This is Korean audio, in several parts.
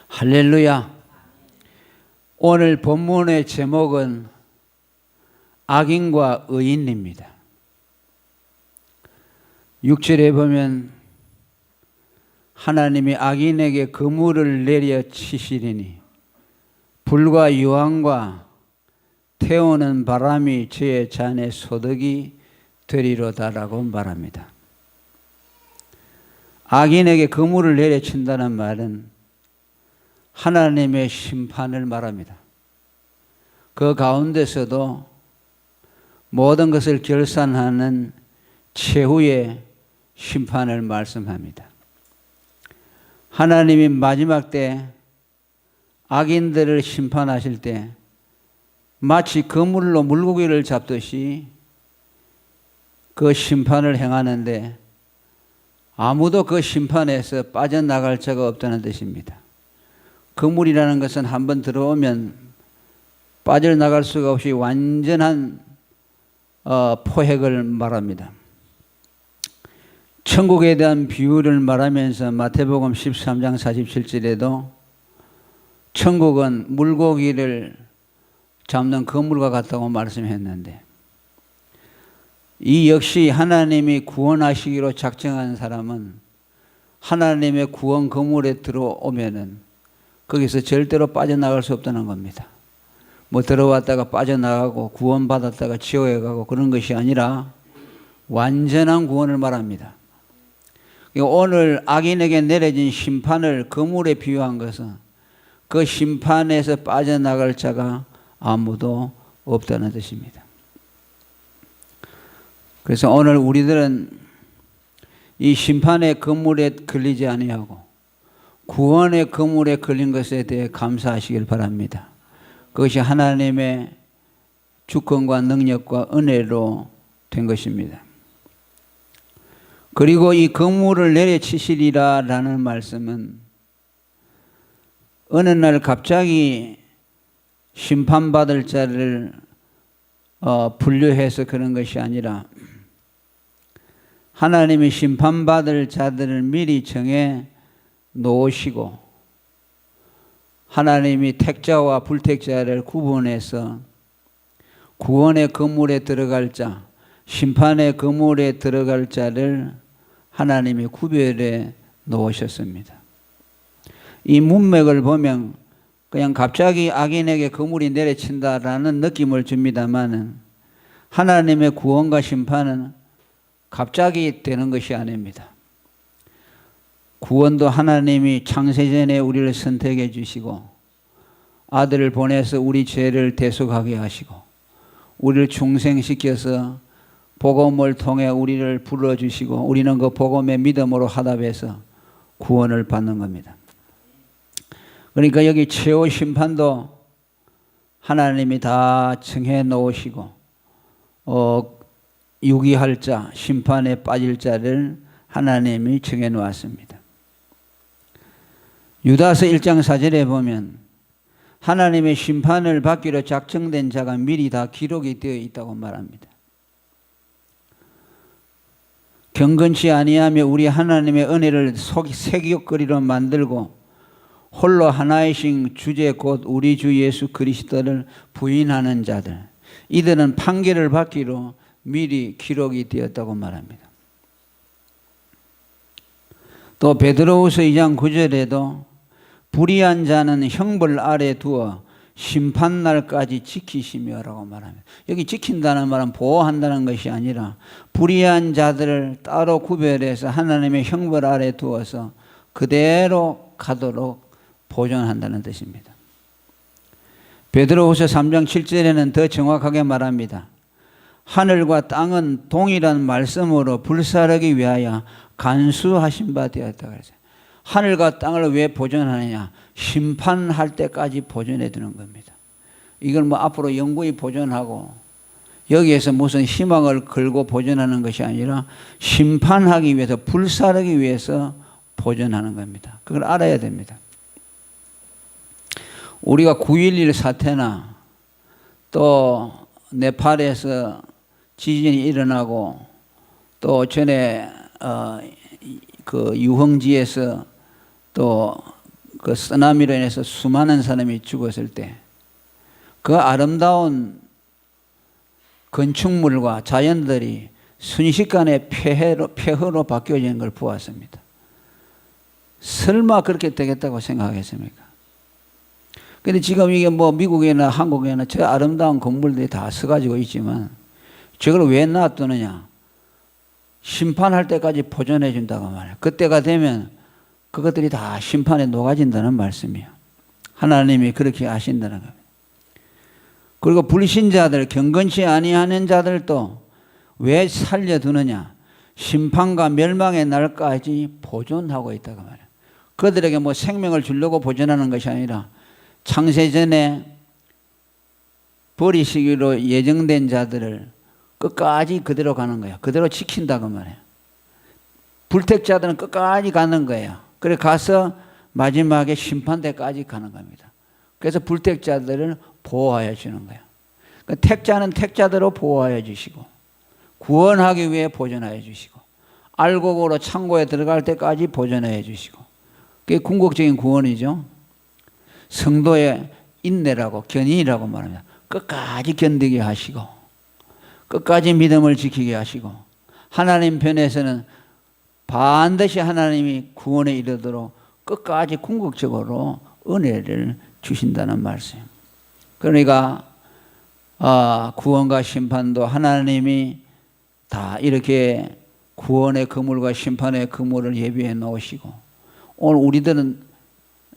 할렐루야. 오늘 본문의 제목은 악인과 의인입니다. 6절에 보면 하나님이 악인에게 그물을 내려 치시리니 불과 유황과 태우는 바람이 저의 잔에 소득이 되리로다라고 말합니다. 악인에게 그물을 내려친다는 말은 하나님의 심판을 말합니다. 그 가운데서도 모든 것을 결산하는 최후의 심판을 말씀합니다. 하나님이 마지막 때 악인들을 심판하실 때 마치 그물로 물고기를 잡듯이 그 심판을 행하는데 아무도 그 심판에서 빠져나갈 자가 없다는 뜻입니다. 그물이라는 것은 한번 들어오면 빠져나갈 수가 없이 완전한 포획을 말합니다. 천국에 대한 비유를 말하면서 마태복음 13장 47절에도 천국은 물고기를 잡는 그물과 같다고 말씀했는데 이 역시 하나님이 구원하시기로 작정한 사람은 하나님의 구원 그물에 들어오면은 거기서 절대로 빠져나갈 수 없다는 겁니다. 뭐 들어왔다가 빠져나가고 구원받았다가 지옥에 가고 그런 것이 아니라 완전한 구원을 말합니다. 오늘 악인에게 내려진 심판을 그물에 비유한 것은 그 심판에서 빠져나갈 자가 아무도 없다는 뜻입니다. 그래서 오늘 우리들은 이 심판의 그물에 걸리지 아니하고 구원의 그물에 걸린 것에 대해 감사하시길 바랍니다. 그것이 하나님의 주권과 능력과 은혜로 된 것입니다. 그리고 이 그물을 내려치시리라 라는 말씀은 어느 날 갑자기 심판받을 자를 분류해서 그런 것이 아니라 하나님이 심판받을 자들을 미리 정해 놓으시고 하나님이 택자와 불택자를 구분해서 구원의 그물에 들어갈 자, 심판의 그물에 들어갈 자를 하나님이 구별해 놓으셨습니다. 이 문맥을 보면 그냥 갑자기 악인에게 그물이 내려친다라는 느낌을 줍니다마는 하나님의 구원과 심판은 갑자기 되는 것이 아닙니다. 구원도 하나님이 창세전에 우리를 선택해 주시고 아들을 보내서 우리 죄를 대속하게 하시고 우리를 중생시켜서 복음을 통해 우리를 불러주시고 우리는 그 복음의 믿음으로 화답해서 구원을 받는 겁니다. 그러니까 여기 최후 심판도 하나님이 다 정해 놓으시고 유기할 자, 심판에 빠질 자를 하나님이 정해 놓았습니다. 유다서 1장 4절에 보면 하나님의 심판을 받기로 작정된 자가 미리 다 기록이 되어 있다고 말합니다. 경건치 아니하며 우리 하나님의 은혜를 세기욕거리로 만들고 홀로 하나이신 주제 곧 우리 주 예수 그리스도를 부인하는 자들, 이들은 판결을 받기로 미리 기록이 되었다고 말합니다. 또 베드로후서 2장 9절에도 불의한 자는 형벌 아래 두어 심판날까지 지키시며 라고 말합니다. 여기 지킨다는 말은 보호한다는 것이 아니라 불의한 자들을 따로 구별해서 하나님의 형벌 아래 두어서 그대로 가도록 보존한다는 뜻입니다. 베드로후서 3장 7절에는 더 정확하게 말합니다. 하늘과 땅은 동일한 말씀으로 불사르기 위하여 간수하신 바 되었다 그랬어요. 하늘과 땅을 왜 보존하느냐? 심판할 때까지 보존해 두는 겁니다. 이걸 뭐 앞으로 영구히 보존하고 여기에서 무슨 희망을 걸고 보존하는 것이 아니라 심판하기 위해서 불사르기 위해서 보존하는 겁니다. 그걸 알아야 됩니다. 우리가 9.11 사태나 또 네팔에서 지진이 일어나고 또 전에 그 유흥지에서 또 그 쓰나미로 인해서 수많은 사람이 죽었을 때 그 아름다운 건축물과 자연들이 순식간에 폐허로 바뀌어지는 걸 보았습니다. 설마 그렇게 되겠다고 생각했습니까? 근데 지금 이게 뭐 미국이나 한국에나 저 아름다운 건물들이 다 서가지고 있지만 저걸 왜 놔두느냐? 심판할 때까지 보존해 준다고 말해요. 그때가 되면 그것들이 다 심판에 녹아진다는 말씀이에요. 하나님이 그렇게 하신다는 겁니다. 그리고 불신자들, 경건치 아니하는 자들도 왜 살려두느냐? 심판과 멸망의 날까지 보존하고 있다고 말해요. 그들에게 뭐 생명을 주려고 보존하는 것이 아니라 창세전에 버리시기로 예정된 자들을 끝까지 그대로 가는 거예요. 그대로 지킨다고 말해요. 불택자들은 끝까지 가는 거예요. 그래 가서 마지막에 심판대까지 가는 겁니다. 그래서 불택자들을 보호하여 주는 거예요. 그러니까 택자는 택자대로 보호하여 주시고 구원하기 위해 보존하여 주시고 알곡으로 창고에 들어갈 때까지 보존하여 주시고 그게 궁극적인 구원이죠. 성도의 인내라고 견인이라고 말합니다. 끝까지 견디게 하시고 끝까지 믿음을 지키게 하시고 하나님 편에서는 반드시 하나님이 구원에 이르도록 끝까지 궁극적으로 은혜를 주신다는 말씀. 그러니까 구원과 심판도 하나님이 다 이렇게 구원의 그물과 심판의 그물을 예비해 놓으시고 오늘 우리들은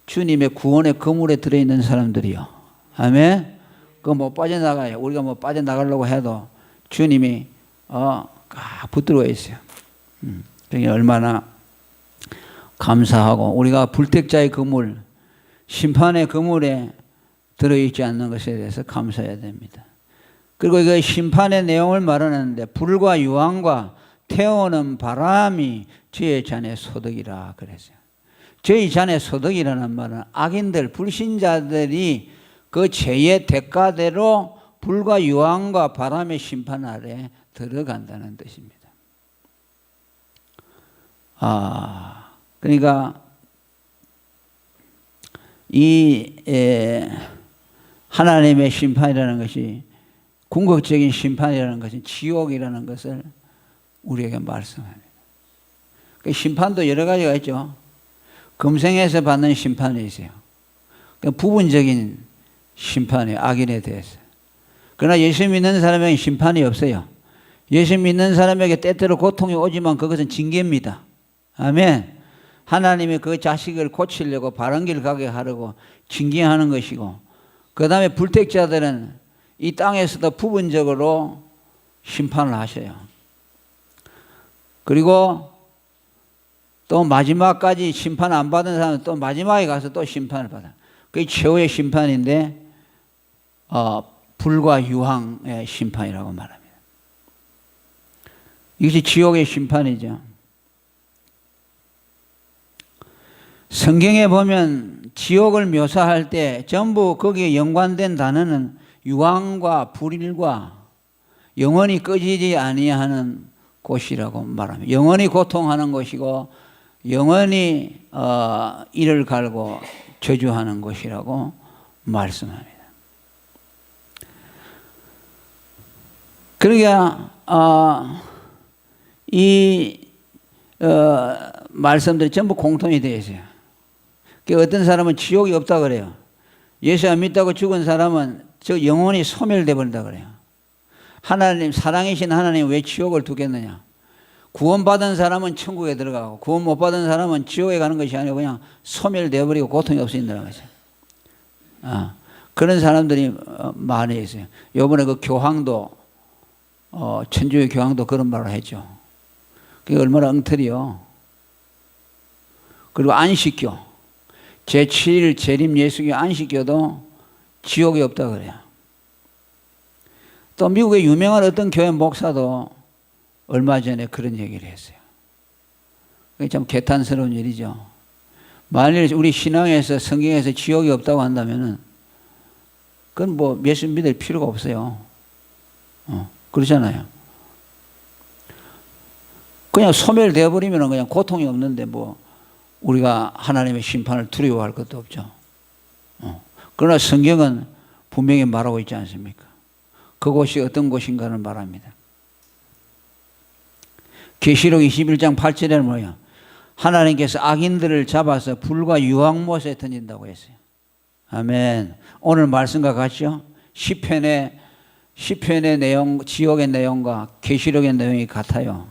주님의 구원의 그물에 들어있는 사람들이요. 아멘. 그거 뭐 빠져나가요. 우리가 뭐 빠져나가려고 해도 주님이 붙들고 있어요. 그게 얼마나 감사하고 우리가 불택자의 그물, 심판의 그물에 들어있지 않는 것에 대해서 감사해야 됩니다. 그리고 이거 심판의 내용을 말하는데 불과 유황과 태우는 바람이 저희 잔의 소득이라 그랬어요. 저희 잔의 소득이라는 말은 악인들, 불신자들이 그 죄의 대가대로 불과 유황과 바람의 심판 아래 들어간다는 뜻입니다. 그러니까 이 하나님의 심판이라는 것이 궁극적인 심판이라는 것은 지옥이라는 것을 우리에게 말씀합니다. 그 심판도 여러 가지가 있죠. 금생에서 받는 심판이 있어요. 그러니까 부분적인 심판이 악인에 대해서. 그러나 예수 믿는 사람에게 심판이 없어요. 예수 믿는 사람에게 때때로 고통이 오지만 그것은 징계입니다. 아멘. 하나님이 그 자식을 고치려고 바른 길 가게 하려고 징계하는 것이고 그 다음에 불택자들은 이 땅에서도 부분적으로 심판을 하셔요. 그리고 또 마지막까지 심판 안 받은 사람은 또 마지막에 가서 또 심판을 받아요. 그게 최후의 심판인데 불과 유황의 심판이라고 말합니다. 이것이 지옥의 심판이죠. 성경에 보면 지옥을 묘사할 때 전부 거기에 연관된 단어는 유황과 불일과 영원히 꺼지지 아니하는 곳이라고 말합니다. 영원히 고통하는 곳이고 영원히 이를 갈고 저주하는 곳이라고 말씀합니다. 그러니까 이 말씀들이 전부 공통이 되어 있어요. 어떤 사람은 지옥이 없다 그래요. 예수 안 믿다고 죽은 사람은 저 영혼이 소멸돼 버린다 그래요. 하나님, 사랑이신 하나님 왜 지옥을 두겠느냐? 구원받은 사람은 천국에 들어가고 구원 못 받은 사람은 지옥에 가는 것이 아니고 그냥 소멸되어 버리고 고통이 없어진다는 거죠. 그런 사람들이 많이 있어요. 이번에 그 교황도 천주교 교황도 그런 말을 했죠. 그게 얼마나 엉터리요. 그리고 안식교, 제7일 재림 예수교 안식교도 지옥이 없다 그래요. 또 미국의 유명한 어떤 교회 목사도 얼마 전에 그런 얘기를 했어요. 그게 참 개탄스러운 일이죠. 만일 우리 신앙에서 성경에서 지옥이 없다고 한다면은 그건 뭐 예수 믿을 필요가 없어요. 그렇잖아요. 그냥 소멸되어 버리면 그냥 고통이 없는데 뭐 우리가 하나님의 심판을 두려워할 것도 없죠. 그러나 성경은 분명히 말하고 있지 않습니까? 그곳이 어떤 곳인가를 말합니다. 계시록 21장 8절에는 뭐예요? 하나님께서 악인들을 잡아서 불과 유황못에 던진다고 했어요. 아멘. 오늘 말씀과 같죠? 시편의 내용, 지옥의 내용과 계시록의 내용이 같아요.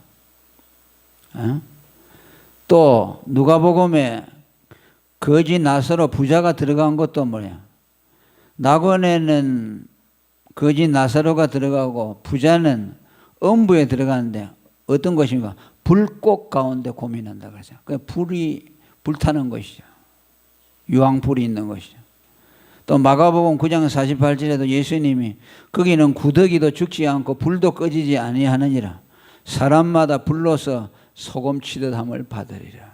또 누가복음에 거지 나사로 부자가 들어간 것도 뭐예요? 낙원에는 거지 나사로가 들어가고 부자는 음부에 들어가는데 어떤 것인가? 불꽃 가운데 고민한다 그러죠. 그 불이 불타는 것이죠. 유황불이 있는 것이죠. 또 마가복음 9장 48절에도 예수님이 거기는 구더기도 죽지 않고 불도 꺼지지 아니하느니라. 사람마다 불로서 소금치듯 함을 받으리라.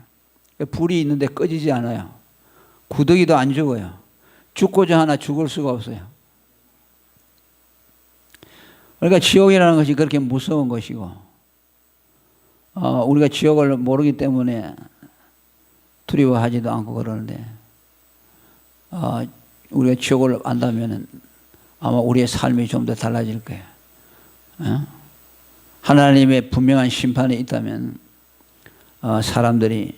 불이 있는데 꺼지지 않아요. 구더기도 안 죽어요. 죽고자 하나 죽을 수가 없어요. 그러니까 지옥이라는 것이 그렇게 무서운 것이고, 우리가 지옥을 모르기 때문에 두려워하지도 않고 그러는데, 우리가 지옥을 안다면 아마 우리의 삶이 좀 더 달라질 거예요. 하나님의 분명한 심판이 있다면 사람들이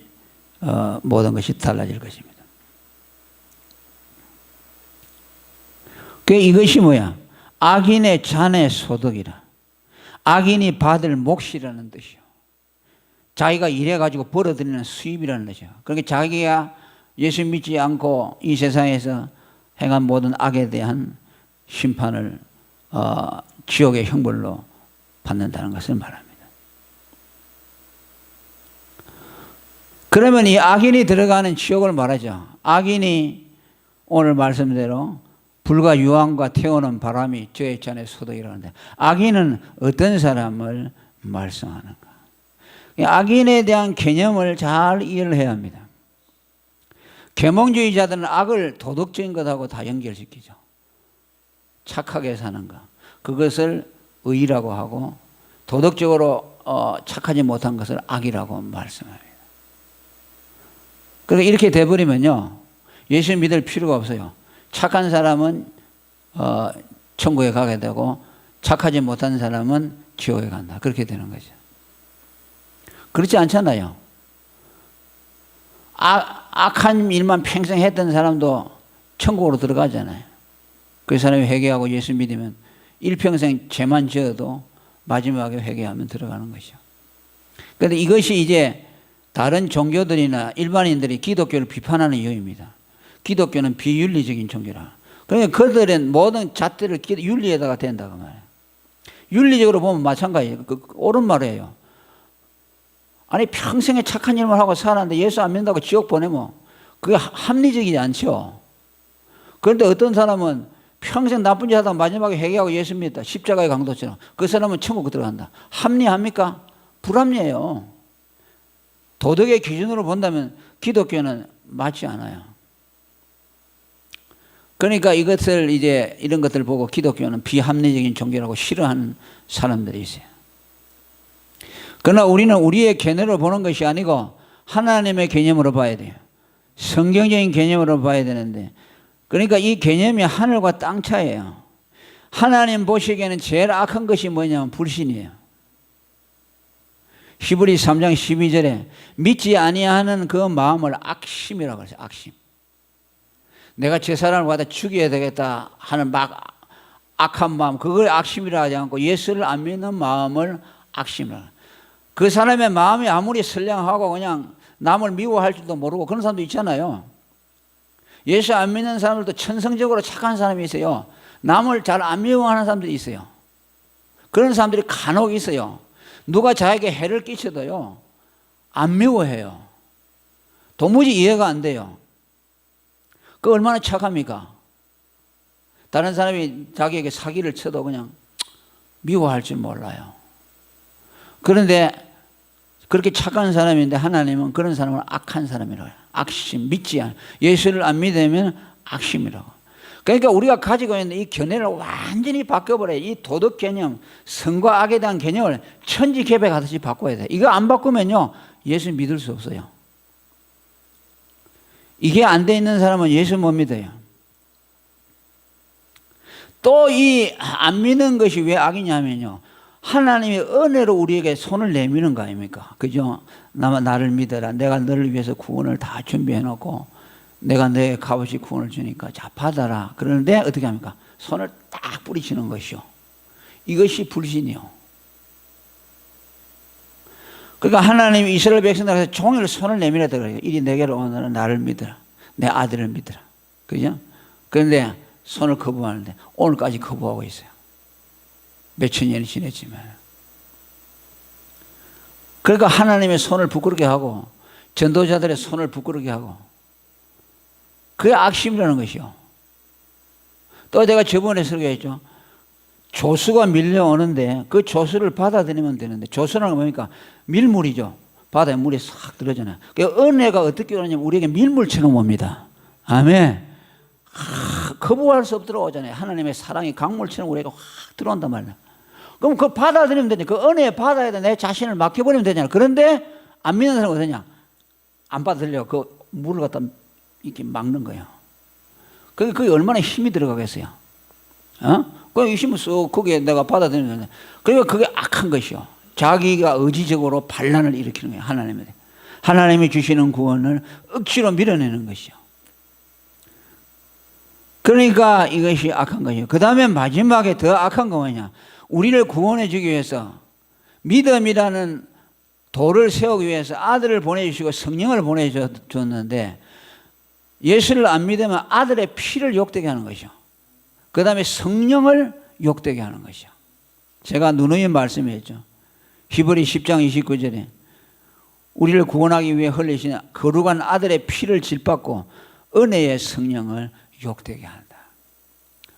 모든 것이 달라질 것입니다. 이것이 뭐야? 악인의 잔의 소득이라. 악인이 받을 몫이라는 뜻이요. 자기가 일해가지고 벌어들이는 수입이라는 뜻이요. 그러니까 자기가 예수 믿지 않고 이 세상에서 행한 모든 악에 대한 심판을 지옥의 형벌로 받는다는 것을 말합니다. 그러면 이 악인이 들어가는 지옥을 말하죠. 악인이 오늘 말씀대로 불과 유황과 태우는 바람이 저의 잔의 소득이라는데, 악인은 어떤 사람을 말씀하는가? 악인에 대한 개념을 잘 이해를 해야 합니다. 계몽주의자들은 악을 도덕적인 것하고 다 연결시키죠. 착하게 사는 것, 그것을 의라고 하고, 도덕적으로 착하지 못한 것을 악이라고 말씀합니다. 그러니까 이렇게 돼버리면요, 예수 믿을 필요가 없어요. 착한 사람은 천국에 가게 되고 착하지 못한 사람은 지옥에 간다. 그렇게 되는 거죠. 그렇지 않잖아요. 악한 일만 평생 했던 사람도 천국으로 들어가잖아요. 그 사람이 회개하고 예수 믿으면 일평생 죄만 지어도 마지막에 회개하면 들어가는 것이죠. 그런데 이것이 이제 다른 종교들이나 일반인들이 기독교를 비판하는 이유입니다. 기독교는 비윤리적인 종교라. 그러니까 그들은 모든 잣대를 윤리에다가 댄다고 말해요. 윤리적으로 보면 마찬가지예요. 옳은 말이에요. 아니 평생에 착한 일만 하고 살았는데 예수 안 믿는다고 지옥 보내면 그게 합리적이지 않죠. 그런데 어떤 사람은 평생 나쁜 짓 하다가 마지막에 회개하고 예수 믿다. 십자가의 강도처럼. 그 사람은 천국 들어간다. 합리합니까? 불합리해요. 도덕의 기준으로 본다면 기독교는 맞지 않아요. 그러니까 이것을 이제 이런 것들을 보고 기독교는 비합리적인 종교라고 싫어하는 사람들이 있어요. 그러나 우리는 우리의 개념으로 보는 것이 아니고 하나님의 개념으로 봐야 돼요. 성경적인 개념으로 봐야 되는데, 그러니까 이 개념이 하늘과 땅 차이예요. 하나님 보시기에는 제일 악한 것이 뭐냐면 불신이에요. 히브리 3장 12절에 믿지 아니하는 그 마음을 악심이라고 그러죠. 악심. 내가 저 사람을 갖다 죽여야 되겠다 하는 막 악한 마음, 그걸 악심이라 하지 않고 예수를 안 믿는 마음을 악심이라. 그 사람의 마음이 아무리 선량하고 그냥 남을 미워할 줄도 모르고 그런 사람도 있잖아요. 예수 안 믿는 사람들도 천성적으로 착한 사람이 있어요. 남을 잘 안 미워하는 사람들이 있어요. 그런 사람들이 간혹 있어요. 누가 자에게 해를 끼쳐도요, 안 미워해요. 도무지 이해가 안 돼요. 그 얼마나 착합니까? 다른 사람이 자기에게 사기를 쳐도 그냥 미워할 줄 몰라요. 그런데 그렇게 착한 사람인데 하나님은 그런 사람을 악한 사람이라고 해요. 악심, 믿지 않아요. 예수를 안 믿으면 악심이라고. 그러니까 우리가 가지고 있는 이 견해를 완전히 바꿔버려요. 이 도덕 개념, 선과 악에 대한 개념을 천지개벽하듯이 바꿔야 돼요. 이거 안 바꾸면요, 예수 믿을 수 없어요. 이게 안 돼 있는 사람은 예수 못 믿어요. 또 이 안 믿는 것이 왜 악이냐면요, 하나님의 은혜로 우리에게 손을 내미는 거 아닙니까? 그죠? 나를 믿어라. 내가 너를 위해서 구원을 다 준비해 놓고 내가 내 값없이 구원을 주니까 자 받아라. 그런데 어떻게 합니까? 손을 딱 뿌리치는 것이요. 이것이 불신이요. 그러니까 하나님이 이스라엘 백성들한테 종일 손을 내밀었다 그래요. 이리 내게로 오너는 나를 믿어라. 내 아들을 믿어라. 그죠? 그런데 손을 거부하는데 오늘까지 거부하고 있어요. 몇천 년이 지냈지만. 그러니까 하나님의 손을 부끄럽게 하고 전도자들의 손을 부끄럽게 하고, 그게 악심이라는 것이요. 또 제가 저번에 설교했죠. 조수가 밀려오는데 그 조수를 받아들이면 되는데, 조수라는 건 뭡니까? 밀물이죠. 바다에 물이 싹 들어오잖아요. 그 은혜가 어떻게 오느냐면 우리에게 밀물처럼 옵니다. 아멘. 거부할 수 없도록 오잖아요. 하나님의 사랑이 강물처럼 우리에게 확 들어온단 말이에요. 그럼 그거 받아들이면 되냐? 그 은혜 받아야 내 자신을 맡겨버리면 되냐? 그런데 안 믿는 사람은 어떠냐? 안 받아들여. 그 물을 갖다 이렇게 막는 거예요. 그게 얼마나 힘이 들어가겠어요? 그 힘을 쏙 거기에 내가 받아들이면 되냐? 그러니까 그게 악한 것이요. 자기가 의지적으로 반란을 일으키는 거예요. 하나님이 주시는 구원을 억지로 밀어내는 것이요. 그러니까 이것이 악한 것이요. 그 다음에 마지막에 더 악한 거 뭐냐? 우리를 구원해 주기 위해서 믿음이라는 돌을 세우기 위해서 아들을 보내주시고 성령을 보내줬는데, 예수를 안 믿으면 아들의 피를 욕되게 하는 것이요. 그 다음에 성령을 욕되게 하는 것이요. 제가 누누이 말씀했죠. 히브리 10장 29절에 우리를 구원하기 위해 흘리신 거룩한 아들의 피를 질받고 은혜의 성령을 욕되게 한다.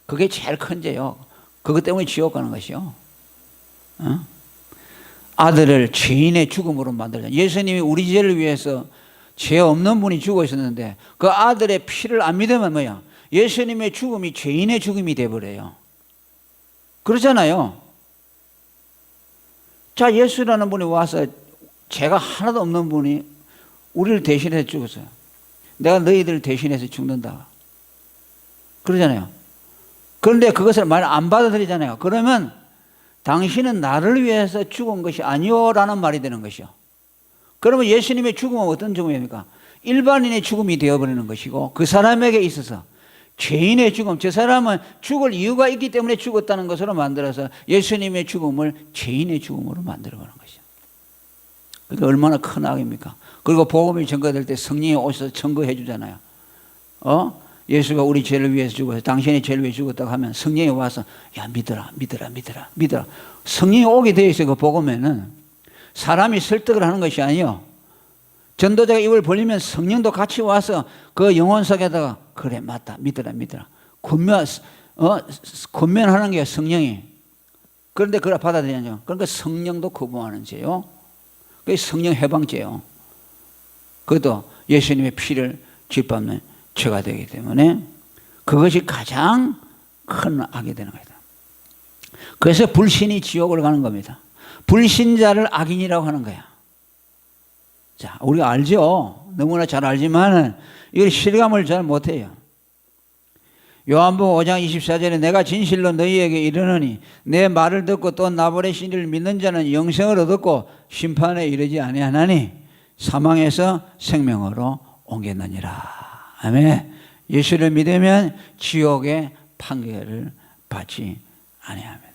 그게 제일 큰 죄요. 그것 때문에 지옥 가는 것이요. 아들을 죄인의 죽음으로 만들자. 예수님이 우리 죄를 위해서 죄 없는 분이 죽으셨는데 그 아들의 피를 안 믿으면 뭐야? 예수님의 죽음이 죄인의 죽음이 돼버려요. 그렇잖아요. 자, 예수라는 분이 와서 죄가 하나도 없는 분이 우리를 대신해서 죽었어요. 내가 너희들을 대신해서 죽는다. 그러잖아요. 그런데 그것을 말 안 받아들이잖아요. 그러면 당신은 나를 위해서 죽은 것이 아니오라는 말이 되는 것이요. 그러면 예수님의 죽음은 어떤 죽음입니까? 일반인의 죽음이 되어버리는 것이고, 그 사람에게 있어서 죄인의 죽음, 저 사람은 죽을 이유가 있기 때문에 죽었다는 것으로 만들어서 예수님의 죽음을 죄인의 죽음으로 만들어버리는 것이요. 그게 얼마나 큰 악입니까? 그리고 복음이 전거될 때 성령이 오셔서 전거해 주잖아요. 예수가 우리 죄를 위해서 죽어서 당신의 죄를 위해 죽었다고 하면 성령이 와서 야 믿어라. 성령이 오게 되어 있어요. 그 복음에는 사람이 설득을 하는 것이 아니요, 전도자가 입을 벌리면 성령도 같이 와서 그 영혼 속에다가 그래 맞다 믿어라 권면하는 게 성령이. 그런데 그걸 받아들이냐? 그러니까 성령도 거부하는 죄요. 그게 성령 해방죄요. 그것도 예수님의 피를 짓밟는 죄가 되기 때문에 그것이 가장 큰 악이 되는 겁니다. 그래서 불신이 지옥을 가는 겁니다. 불신자를 악인이라고 하는 거야. 자, 우리가 알죠. 너무나 잘 알지만 이걸 실감을 잘 못해요. 요한복음 5장 24절에 내가 진실로 너희에게 이르노니 내 말을 듣고 또 나보내신 이를 믿는 자는 영생을 얻었고 심판에 이르지 아니하나니 사망에서 생명으로 옮겼느니라. 아멘. 예수를 믿으면 지옥의 판결을 받지 아니합니다.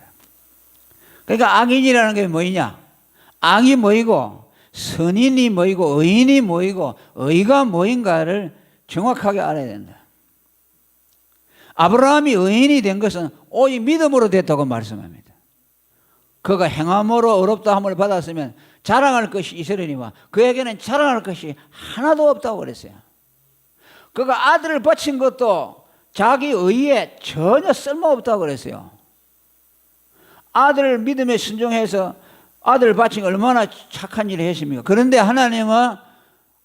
그러니까 악인이라는 게 뭐이냐? 악이 뭐이고 선인이 뭐이고 의인이 뭐이고 의가 뭐인가를 정확하게 알아야 된다. 아브라함이 의인이 된 것은 오직 믿음으로 됐다고 말씀합니다. 그가 행함으로 어렵다함을 받았으면 자랑할 것이 이스라엘이와 그에게는 자랑할 것이 하나도 없다고 그랬어요. 그가 아들을 바친 것도 자기 의에 전혀 쓸모없다고 그랬어요. 아들을 믿음에 순종해서 아들을 바친 게 얼마나 착한 일을 했습니까? 그런데 하나님은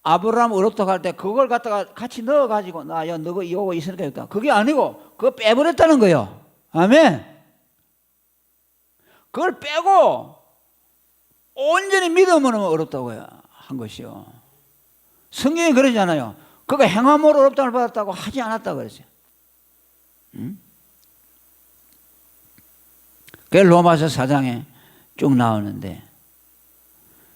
아브라함 어렵다고 할 때 그걸 갖다가 같이 넣어가지고 야 너가 이거 있으니까 있다. 그게 아니고 그거 빼버렸다는 거예요. 아멘. 그걸 빼고 온전히 믿음으로 어렵다고 한 것이요. 성경이 그러잖아요. 그가 행함으로 어렵다을 받았다고 하지 않았다고 그랬어요. 그게 로마서 4장에 쭉 나오는데,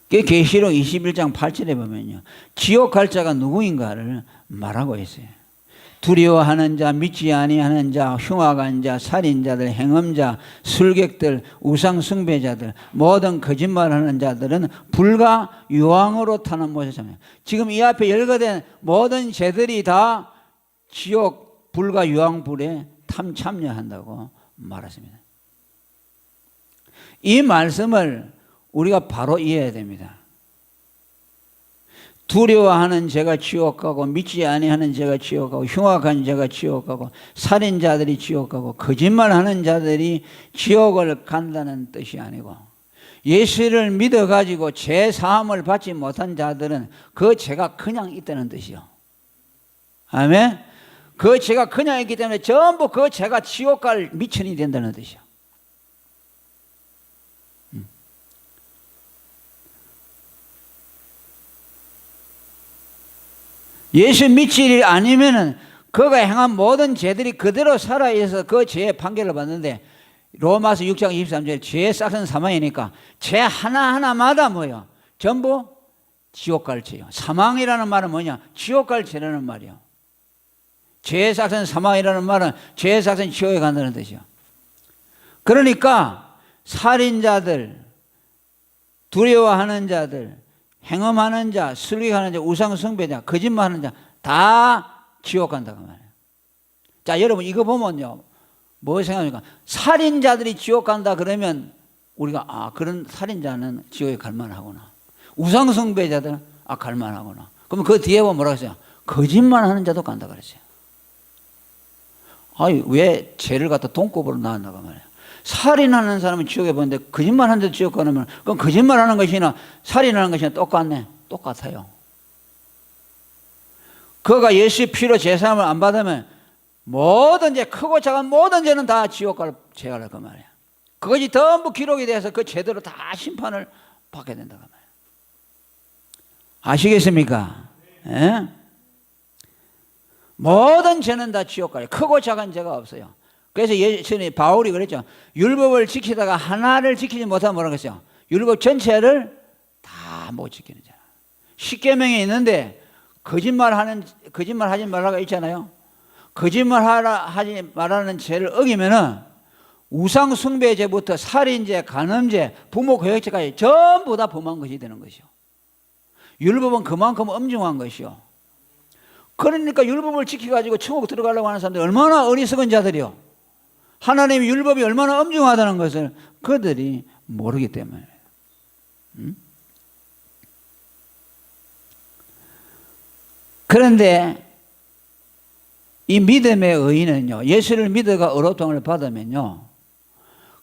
그 계시록 21장 8절에 보면요, 지옥 갈 자가 누구인가를 말하고 있어요. 두려워하는 자, 믿지 아니하는 자, 흉악한 자, 살인자들, 행음자, 술객들, 우상 숭배자들, 모든 거짓말하는 자들은 불과 유황으로 타는 못에 참여. 지금 이 앞에 열거된 모든 죄들이 다 지옥 불과 유황불에 참여한다고 말했습니다. 이 말씀을 우리가 바로 이해해야 됩니다. 두려워하는 죄가 지옥 가고, 믿지 아니하는 죄가 지옥 가고, 흉악한 죄가 지옥 가고, 살인자들이 지옥 가고, 거짓말하는 자들이 지옥을 간다는 뜻이 아니고, 예수를 믿어가지고 죄 사함을 받지 못한 자들은 그 죄가 그냥 있다는 뜻이요. 아멘. 그 죄가 그냥 있기 때문에 전부 그 죄가 지옥 갈 미천이 된다는 뜻이요. 예수 믿지 아니면은 그가 행한 모든 죄들이 그대로 살아있어서 그 죄의 판결을 받는데, 로마서 6장 23절에 죄의 싹은 사망이니까 죄 하나하나마다 뭐예요? 전부 지옥 갈 죄요. 사망이라는 말은 뭐냐? 지옥 갈 죄라는 말이요. 죄의 싹은 사망이라는 말은 죄의 싹은 지옥에 간다는 뜻이요. 그러니까 살인자들, 두려워하는 자들, 행음하는 자, 술객하는 자, 우상 숭배자, 거짓말하는 자 다 지옥 간다고 말해요. 자, 여러분 이거 보면요, 뭐 생각합니까? 살인자들이 지옥 간다 그러면 우리가 그런 살인자는 지옥에 갈 만하구나. 우상 숭배자들은 갈 만하구나. 그러면 그 뒤에 보면 뭐라고 했어요? 거짓말하는 자도 간다 그랬어요. 왜 죄를 갖다 돈급으로 나왔나가 말이에요. 살인하는 사람은 지옥에 보는데 거짓말하는 자도 지옥 가면, 그럼 거짓말하는 것이나 살인하는 것이나 똑같네? 똑같아요. 그가 예수의 피로 제사함을 안 받으면 모든 죄, 크고 작은 모든 죄는 다 지옥 갈 죄가 날 거 말이야. 그것이 전부 기록이 돼서 그 죄대로 다 심판을 받게 된다고 말이야. 아시겠습니까? 예? 모든 죄는 다 지옥 가요. 크고 작은 죄가 없어요. 그래서 예수님, 바울이 그랬죠. 율법을 지키다가 하나를 지키지 못하면 뭐라고 했어요? 율법 전체를 다 못 지키는 자. 십계명이 있는데 거짓말 하지 말라고 있잖아요. 하지 말라는 죄를 어기면은 우상 숭배죄부터 살인죄, 간음죄, 부모 거역죄까지 전부 다 범한 것이 되는 것이요. 율법은 그만큼 엄중한 것이요. 그러니까 율법을 지켜가지고 천국 들어가려고 하는 사람들이 얼마나 어리석은 자들이요. 하나님의 율법이 얼마나 엄중하다는 것을 그들이 모르기 때문에. 그런데 이 믿음의 의인은요, 예수를 믿어가 의롭다함을 받으면요,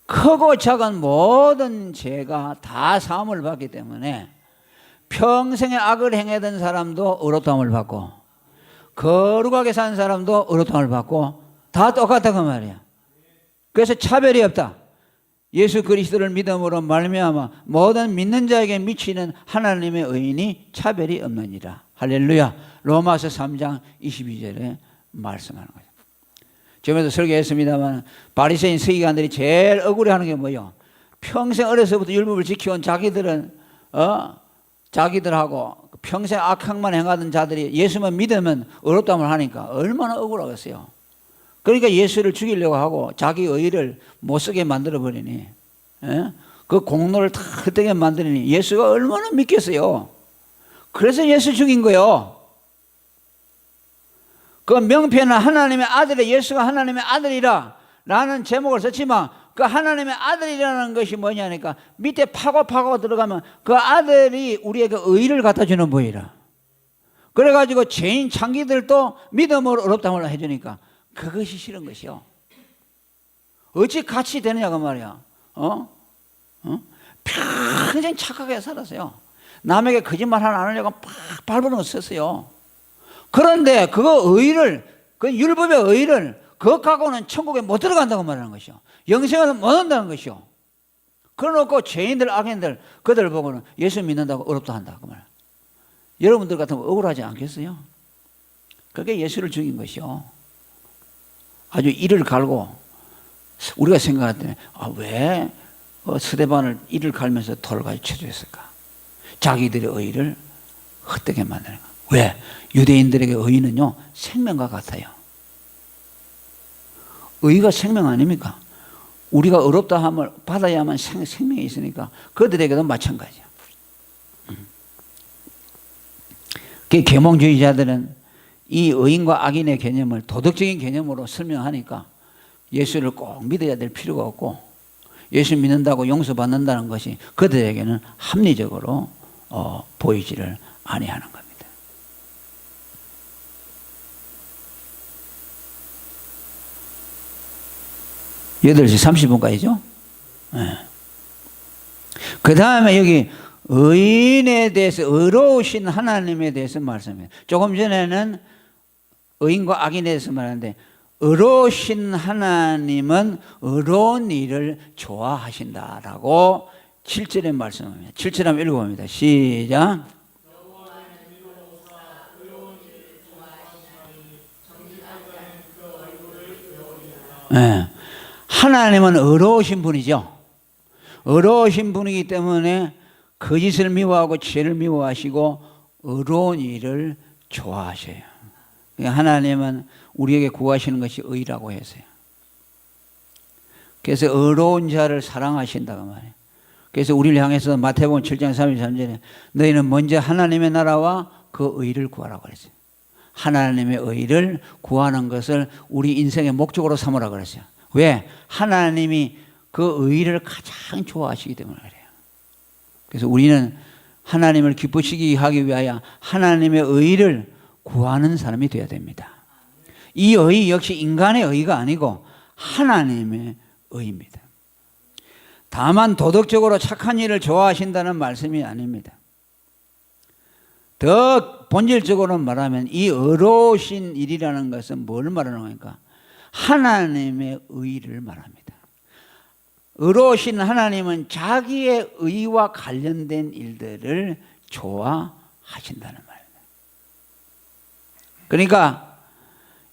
크고 작은 모든 죄가 다 사함을 받기 때문에 평생에 악을 행하던 사람도 의롭다함을 받고, 거룩하게 산 사람도 의롭다함을 받고, 다 똑같다고 말이야. 그래서 차별이 없다. 예수 그리스도를 믿음으로 말미암아 모든 믿는 자에게 미치는 하나님의 의인이 차별이 없느니라. 할렐루야. 로마서 3장 22절에 말씀하는 거죠. 지금도 설교했습니다만 바리새인 서기관들이 제일 억울해하는 게 뭐예요? 평생 어려서부터 율법을 지켜온 자기들하고 평생 악행만 행하던 자들이 예수만 믿으면 의롭다함을 하니까 얼마나 억울하겠어요. 그러니까 예수를 죽이려고 하고 자기 의를 못 쓰게 만들어버리니, 그 공로를 다 흩뜨게 만드니 예수가 얼마나 믿겠어요. 그래서 예수 죽인 거예요. 그 명패는 하나님의 아들의, 예수가 하나님의 아들이라 라는 제목을 썼지만 그 하나님의 아들이라는 것이 뭐냐니까 밑에 파고 들어가면 그 아들이 우리에게 의를 갖다 주는 분이라. 그래가지고 죄인 창기들도 믿음으로 의롭다함을 해주니까 그것이 싫은 것이요. 어찌 같이 되느냐고 말이야. 평생 착하게 살았어요. 남에게 거짓말 하나 안 하려고 팍 발버둥 썼어요. 그런데 그거 의를, 그 율법의 의를 그것 갖고는 천국에 못 들어간다고 말하는 것이요. 영생을 못 한다는 것이요. 그러놓고 죄인들, 악인들, 그들 보고는 예수 믿는다고 어렵다 한다 그 말. 여러분들 같으면 억울하지 않겠어요? 그게 예수를 죽인 것이요. 아주 이를 갈고 우리가 생각할 때 왜 스데반을 이를 갈면서 돌을 가지고 쳐주었을까? 자기들의 의의를 헛되게 만드는 거야. 왜? 유대인들에게 의의는요 생명과 같아요. 의의가 생명 아닙니까? 우리가 의롭다 함을 받아야만 생명이 있으니까 그들에게도 마찬가지야. 계몽주의자들은 이 의인과 악인의 개념을 도덕적인 개념으로 설명하니까 예수를 꼭 믿어야 될 필요가 없고 예수 믿는다고 용서받는다는 것이 그들에게는 합리적으로 보이지를 아니하는 겁니다. 8시 30분까지죠. 네. 그 다음에 여기 의인에 대해서 의로우신 하나님에 대해서 말씀해요. 조금 전에는 의인과 악인에 대해서 말하는데 의로우신 하나님은 의로운 일을 좋아하신다라고 7절에 말씀합니다. 7절 한번 읽어봅니다. 시작. 네. 하나님은 의로우신 분이죠. 의로우신 분이기 때문에 거짓을 미워하고 죄를 미워하시고 의로운 일을 좋아하셔요. 하나님은 우리에게 구하시는 것이 의라고 해서요. 그래서 의로운 자를 사랑하신다고 말해요. 그래서 우리를 향해서 마태복음 7장 33절에 너희는 먼저 하나님의 나라와 그 의를 구하라고 그랬어요. 하나님의 의를 구하는 것을 우리 인생의 목적으로 삼으라 그랬어요. 왜? 하나님이 그 의를 가장 좋아하시기 때문에 그래요. 그래서 우리는 하나님을 기쁘시게 하기 위하여 하나님의 의를 구하는 사람이 되어야 됩니다. 이 의 역시 인간의 의가 아니고 하나님의 의입니다. 다만 도덕적으로 착한 일을 좋아하신다는 말씀이 아닙니다. 더 본질적으로 말하면 이 의로우신 일이라는 것은 뭘 말하는 겁니까? 하나님의 의를 말합니다. 의로우신 하나님은 자기의 의와 관련된 일들을 좋아하신다는 말입니다. 그러니까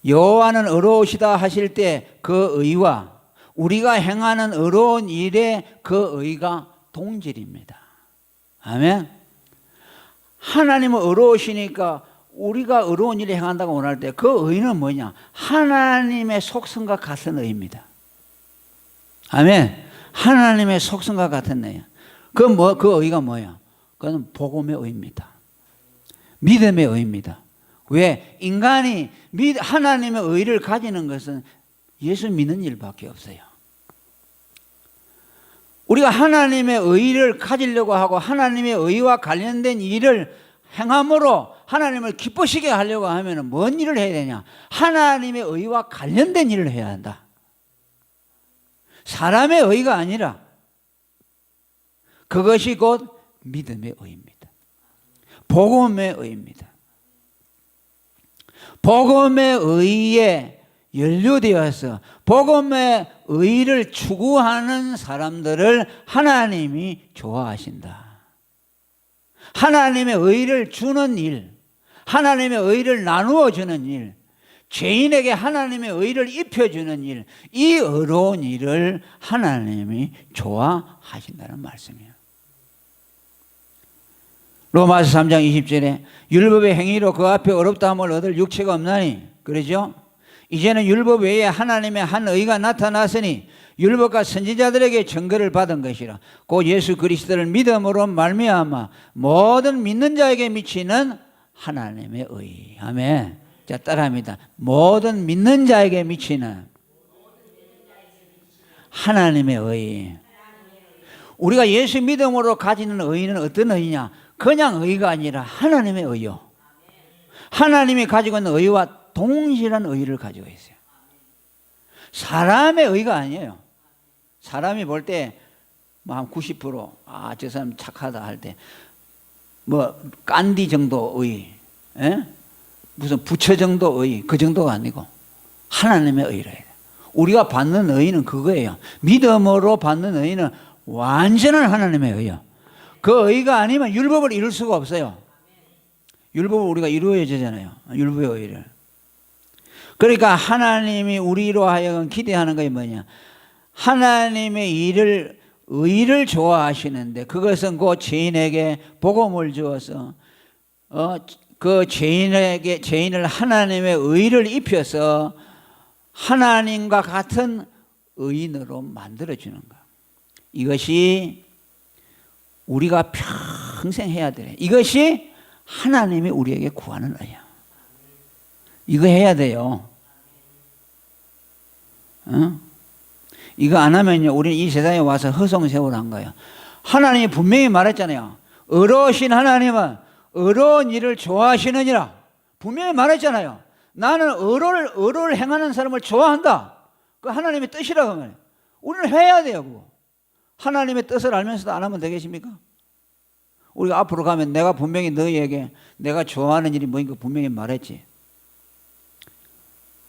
여호와는 의로우시다 하실 때 그 의와 우리가 행하는 의로운 일의 그 의가 동질입니다. 아멘. 하나님은 의로우시니까 우리가 의로운 일을 행한다고 원할 때 그 의는 뭐냐? 하나님의 속성과 같은 의입니다. 아멘. 하나님의 속성과 같은 의야. 그 의가 뭐야? 그건 복음의 의입니다. 믿음의 의입니다. 왜? 인간이 하나님의 의를 가지는 것은 예수 믿는 일밖에 없어요. 우리가 하나님의 의를 가지려고 하고 하나님의 의와 관련된 일을 행함으로 하나님을 기쁘시게 하려고 하면 뭔 일을 해야 되냐? 하나님의 의와 관련된 일을 해야 한다. 사람의 의가 아니라 그것이 곧 믿음의 의입니다. 복음의 의입니다. 복음의 의에 연루되어서 복음의 의를 추구하는 사람들을 하나님이 좋아하신다. 하나님의 의를 주는 일, 하나님의 의를 나누어 주는 일, 죄인에게 하나님의 의를 입혀주는 일, 이 의로운 일을 하나님이 좋아하신다는 말씀이에요. 로마서 3장 20절에 율법의 행위로 그 앞에 어렵다함을 얻을 육체가 없나니, 그러죠? 이제는 율법 외에 하나님의 한 의가 나타났으니 율법과 선지자들에게 증거를 받은 것이라. 곧 예수 그리스도를 믿음으로 말미암아 모든 믿는 자에게 미치는 하나님의 의. 아멘. 자, 따라합니다. 모든 믿는 자에게 미치는 하나님의 의. 우리가 예수 믿음으로 가지는 의는 어떤 의냐? 그냥 의가 아니라 하나님의 의요. 하나님이 가지고 있는 의와 동일한 의를 가지고 있어요. 사람의 의가 아니에요. 사람이 볼 때 뭐 한 90% 저 사람 착하다 할 때 뭐 깐디 정도의, 무슨 부처 정도의 그 정도가 아니고 하나님의 의라 해요. 우리가 받는 의는 그거예요. 믿음으로 받는 의는 완전한 하나님의 의요. 그 의가 아니면 율법을 이룰 수가 없어요. 율법을 우리가 이루어야 되잖아요. 율법의 의를. 그러니까 하나님이 우리로 하여금 기대하는 것이 뭐냐? 하나님의 의를 좋아하시는데 그것은 그 죄인에게 복음을 주어서 그 죄인을 하나님의 의를 입혀서 하나님과 같은 의인으로 만들어주는 것. 이것이 우리가 평생 해야 돼. 이것이 하나님이 우리에게 구하는 의야. 이거 해야 돼요. 이거 안 하면요, 우리는 이 세상에 와서 허송세월한 거예요. 하나님이 분명히 말했잖아요. 의로우신 하나님은 의로운 일을 좋아하시느니라. 분명히 말했잖아요. 나는 의로를 행하는 사람을 좋아한다. 그 하나님의 뜻이라고 말해요. 우리는 해야 돼요, 그거. 하나님의 뜻을 알면서도 안 하면 되겠습니까? 우리가 앞으로 가면 내가 분명히 너희에게 내가 좋아하는 일이 뭐인가 분명히 말했지.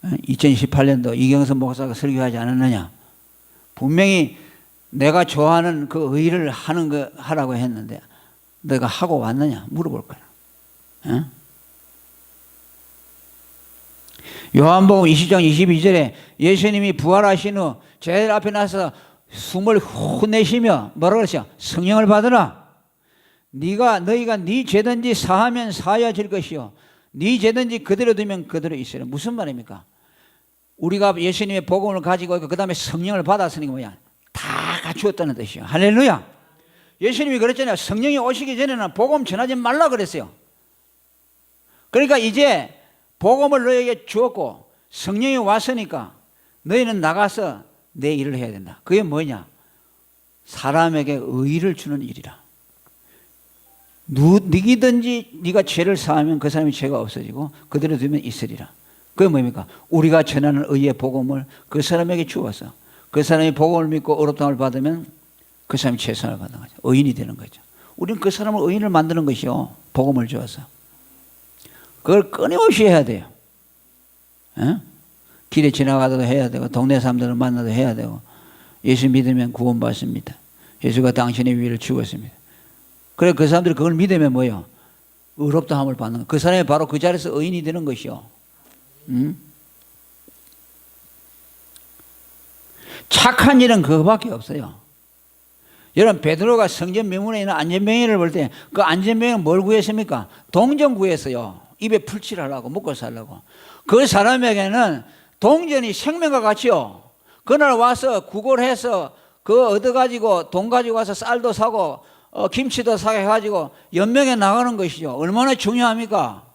2018년도 이경선 목사가 설교하지 않았느냐? 분명히 내가 좋아하는 그 의를 하라고 했는데 너가 하고 왔느냐? 물어볼 거야. 어? 요한복음 20장 22절에 예수님이 부활하신 후 제일 앞에 나서 숨을 후 내쉬며 뭐라고 그러죠? 성령을 받으라. 너희가 네 죄든지 사하면 사하여질 것이요 네 죄든지 그대로 두면 그대로 있으라. 무슨 말입니까? 우리가 예수님의 복음을 가지고 있고 그 다음에 성령을 받았으니까 뭐야? 다 갖추었다는 뜻이요. 할렐루야. 예수님이 그랬잖아요. 성령이 오시기 전에는 복음 전하지 말라 그랬어요. 그러니까 이제 복음을 너에게 주었고 성령이 왔으니까 너희는 나가서 내 일을 해야 된다. 그게 뭐냐? 사람에게 의를 주는 일이라. 누구든지 네가 죄를 사하면 그 사람이 죄가 없어지고 그대로 두면 있으리라. 그게 뭡니까? 우리가 전하는 의의 복음을 그 사람에게 주어서 그 사람이 복음을 믿고 의롭다함을 받으면 그 사람이 최선을 받는 거죠. 의인이 되는 거죠. 우리는 그 사람을 의인을 만드는 것이요. 복음을 주어서. 그걸 끊임없이 해야 돼요. 에? 길에 지나가도 해야 되고 동네 사람들을 만나도 해야 되고 예수 믿으면 구원받습니다. 예수가 당신의 위를 죽었습니다. 그래 그 사람들이 그걸 믿으면 뭐예요? 의롭다함을 받는 거. 그 사람이 바로 그 자리에서 의인이 되는 것이요. 착한 일은 그거밖에 없어요. 여러분 베드로가 성전 명문에 있는 안전병인을 볼 때 그 안전병인은 뭘 구했습니까? 동전 구했어요. 입에 풀칠하려고 먹고 살려고. 그 사람에게는 동전이 생명과 같이요. 그날 와서 구걸해서 그거 얻어가지고 돈 가지고 와서 쌀도 사고 김치도 사게 해가지고 연명에 나가는 것이죠. 얼마나 중요합니까?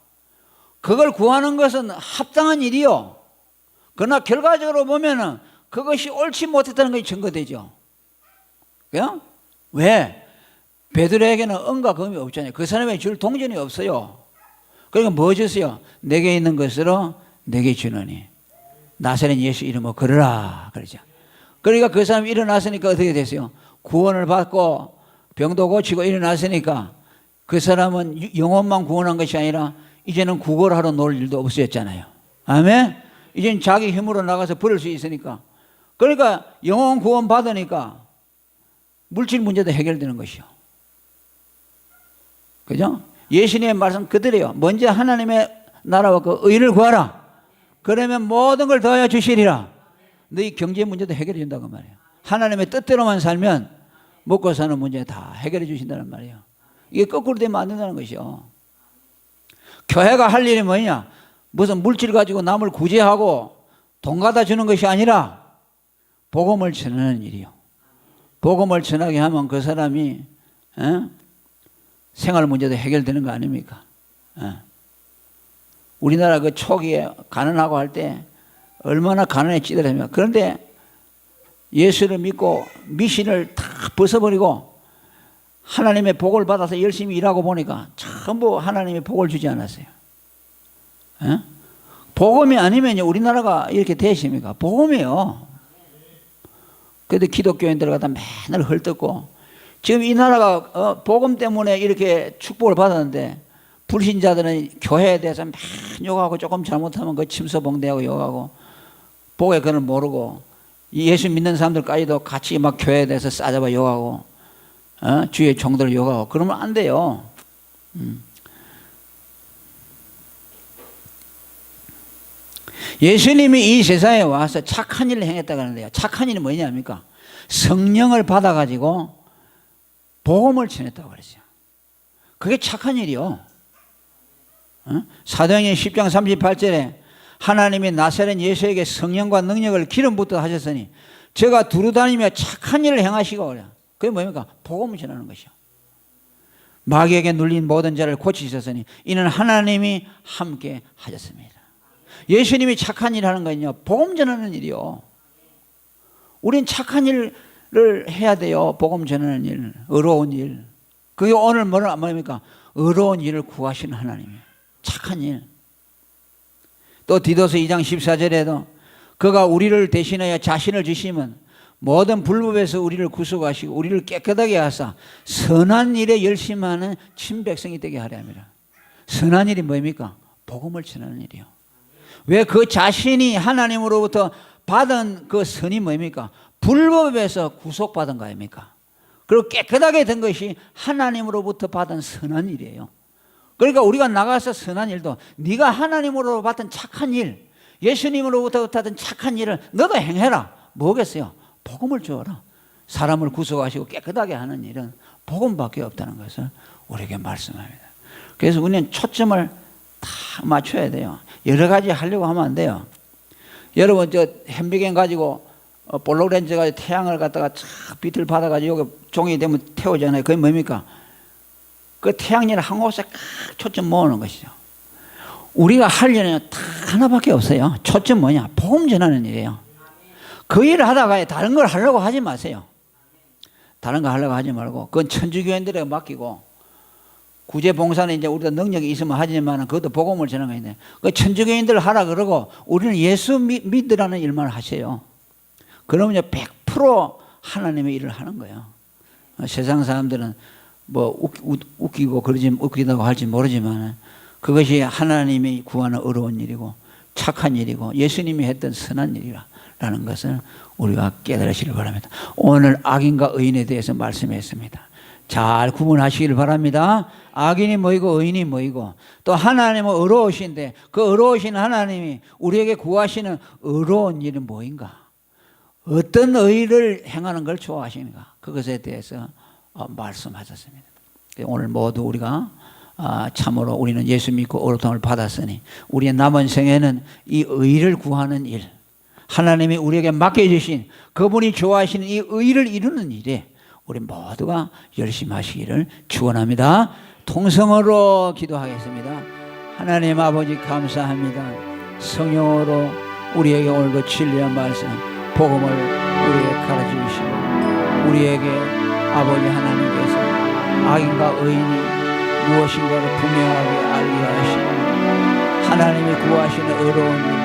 그걸 구하는 것은 합당한 일이요. 그러나 결과적으로 보면은 그것이 옳지 못했다는 것이 증거되죠. 그냥? 왜? 베드로에게는 은과 금이 없잖아요. 그 사람에게 줄 동전이 없어요. 그러니까 뭐 줬어요? 내게 있는 것으로 내게 주느니 나사렛 예수 이름으로 걸으라 그러죠. 그러니까 그 사람이 일어났으니까 어떻게 됐어요? 구원을 받고 병도 고치고 일어났으니까 그 사람은 영혼만 구원한 것이 아니라 이제는 구걸하러 놀 일도 없어졌잖아요. 아멘? 이제는 자기 힘으로 나가서 부를 수 있으니까. 그러니까 영혼 구원 받으니까 물질 문제도 해결되는 것이요. 그죠? 예수님의 말씀 그대로요. 먼저 하나님의 나라와 그 의를 구하라. 그러면 모든 걸 더하여 주시리라. 너희 경제 문제도 해결해 준다고 말이에요. 하나님의 뜻대로만 살면 먹고 사는 문제 다 해결해 주신다는 말이에요. 이게 거꾸로 되면 안 된다는 것이요. 교회가 할 일이 뭐냐? 무슨 물질 가지고 남을 구제하고 돈 갖다 주는 것이 아니라 복음을 전하는 일이요. 복음을 전하게 하면 그 사람이 생활 문제도 해결되는 거 아닙니까? 우리나라 그 초기에 가난하고 할 때 얼마나 가난에 찌들었습니까? 그런데 예수를 믿고 미신을 다 벗어버리고 하나님의 복을 받아서 열심히 일하고 보니까 전부 하나님의 복을 주지 않았어요. 복음이 아니면 우리나라가 이렇게 되십니까? 복음이요. 그런데 기독교인들 갖다 맨날 헐뜯고 지금 이 나라가 복음 때문에 이렇게 축복을 받았는데 불신자들은 교회에 대해서 맨 욕하고 조금 잘못하면 그 침소봉대하고 욕하고 복의 그걸 모르고 예수 믿는 사람들까지도 같이 막 교회에 대해서 싸잡아 욕하고 주의 종들을 욕하고 그러면 안 돼요. 예수님이 이 세상에 와서 착한 일을 행했다고 하는데요. 착한 일이 뭐냐입니까? 성령을 받아가지고 복음을 전했다고 그랬어요. 그게 착한 일이요. 사도행전 10장 38절에 하나님이 나사렛 예수에게 성령과 능력을 기름 붓듯 하셨으니 제가 두루다니며 착한 일을 행하시고 그래요. 그게 뭡니까? 복음을 전하는 것이요. 마귀에게 눌린 모든 자를 고치셨으니 이는 하나님이 함께 하셨습니다. 예수님이 착한 일을 하는 거는요, 복음 전하는 일이요. 우린 착한 일을 해야 돼요. 복음 전하는 일, 의로운 일. 그게 오늘 뭡니까? 의로운 일을 구하시는 하나님이에요. 착한 일. 또 디도서 2장 14절에도 그가 우리를 대신하여 자신을 주시면 모든 불법에서 우리를 구속하시고 우리를 깨끗하게 하사 선한 일에 열심하는 친백성이 되게 하려 합니다. 선한 일이 뭡니까? 복음을 전하는 일이요. 왜 그 자신이 하나님으로부터 받은 그 선이 뭡니까? 불법에서 구속받은 거 아닙니까? 그리고 깨끗하게 된 것이 하나님으로부터 받은 선한 일이에요. 그러니까 우리가 나가서 선한 일도 네가 하나님으로 받은 착한 일, 예수님으로부터 받은 착한 일을 너도 행해라. 뭐겠어요? 복음을 주어라. 사람을 구속하시고 깨끗하게 하는 일은 복음밖에 없다는 것을 우리에게 말씀합니다. 그래서 우리는 초점을 다 맞춰야 돼요. 여러 가지 하려고 하면 안 돼요. 여러분 저 현미경 가지고 볼록렌즈 가지고 태양을 갖다가 쫙 빛을 받아가지고 여기 종이 되면 태우잖아요. 그게 뭡니까? 그 태양열을 한 곳에 꽉 초점 모으는 것이죠. 우리가 할 일은 다 하나밖에 없어요. 초점 뭐냐? 복음 전하는 일이에요. 그 일을 하다가 다른 걸 하려고 하지 마세요. 다른 거 하려고 하지 말고 그건 천주교인들에게 맡기고 구제봉사는 이제 우리가 능력이 있으면 하지만 그것도 복음을 전하는 거인데 그 천주교인들 하라 그러고 우리는 예수 믿으라는 일만 하세요. 그러면 100% 하나님의 일을 하는 거예요. 세상 사람들은 뭐 웃기고 웃기다고 할지 모르지만 그것이 하나님이 구하는 어려운 일이고 착한 일이고 예수님이 했던 선한 일이라는 것을 우리가 깨달으시길 바랍니다. 오늘 악인과 의인에 대해서 말씀했습니다. 잘 구분하시길 바랍니다. 악인이 뭐이고 의인이 뭐이고 또 하나님은 의로우신데 그 의로우신 하나님이 우리에게 구하시는 의로운 일은 뭐인가? 어떤 의를 행하는 걸 좋아하시는가? 그것에 대해서 말씀하셨습니다. 오늘 모두 우리가 참으로 우리는 예수 믿고 의롭다함을 받았으니 우리의 남은 생에는 이 의를 구하는 일, 하나님이 우리에게 맡겨주신 그분이 좋아하시는 이 의를 이루는 일에 우리 모두가 열심히 하시기를 축원합니다. 통성으로 기도하겠습니다. 하나님 아버지 감사합니다. 성령으로 우리에게 오늘도 진리의 말씀 복음을 우리에게 가르쳐 주시고 우리에게 아버지 하나님께서 악인과 의인이 무엇인가를 분명하게 알게 하시고 하나님이 구하시는 의로운 일